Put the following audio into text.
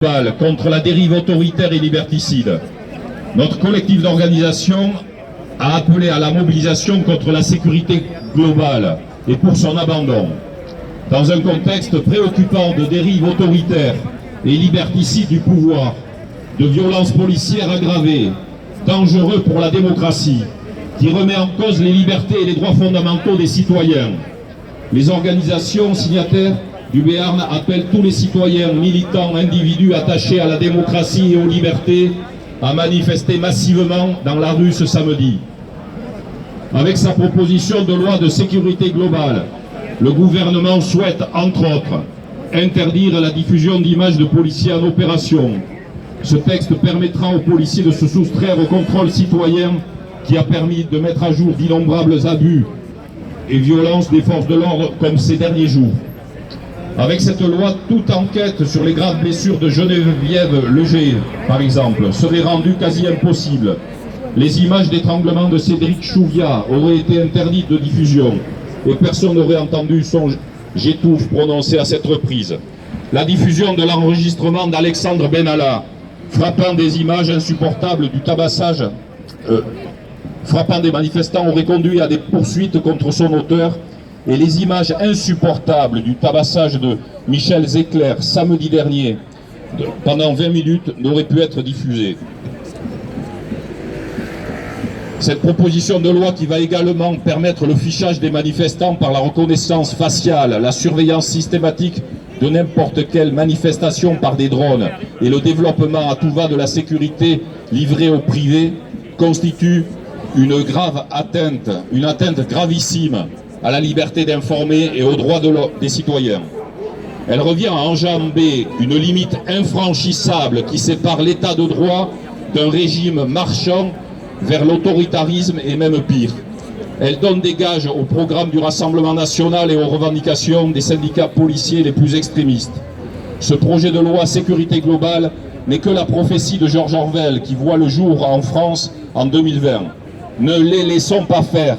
contre la dérive autoritaire et liberticide. Notre collectif d'organisation a appelé à la mobilisation contre la sécurité globale et pour son abandon. Dans un contexte préoccupant de dérive autoritaire et liberticide du pouvoir, de violences policières aggravées, dangereux pour la démocratie, qui remet en cause les libertés et les droits fondamentaux des citoyens, les organisations signataires du Béarn appelle tous les citoyens, militants, individus attachés à la démocratie et aux libertés à manifester massivement dans la rue ce samedi. Avec sa proposition de loi de sécurité globale, le gouvernement souhaite, entre autres, interdire la diffusion d'images de policiers en opération. Ce texte permettra aux policiers de se soustraire au contrôle citoyen qui a permis de mettre à jour d'innombrables abus et violences des forces de l'ordre comme ces derniers jours. Avec cette loi, toute enquête sur les graves blessures de Geneviève Leger, par exemple, serait rendue quasi impossible. Les images d'étranglement de Cédric Chouviat auraient été interdites de diffusion et personne n'aurait entendu son « j'étouffe » prononcé à cette reprise. La diffusion de l'enregistrement d'Alexandre Benalla, frappant des images insupportables du tabassage, frappant des manifestants, aurait conduit à des poursuites contre son auteur. Et les images insupportables du tabassage de Michel Zecler samedi dernier, pendant 20 minutes, n'auraient pu être diffusées. Cette proposition de loi qui va également permettre le fichage des manifestants par la reconnaissance faciale, la surveillance systématique de n'importe quelle manifestation par des drones et le développement à tout va de la sécurité livrée au privé, constitue une grave atteinte, une atteinte gravissime à la liberté d'informer et aux droits des citoyens. Elle revient à enjamber une limite infranchissable qui sépare l'état de droit d'un régime marchand vers l'autoritarisme et même pire. Elle donne des gages au programme du Rassemblement national et aux revendications des syndicats policiers les plus extrémistes. Ce projet de loi sécurité globale n'est que la prophétie de George Orwell qui voit le jour en France en 2020. Ne les laissons pas faire.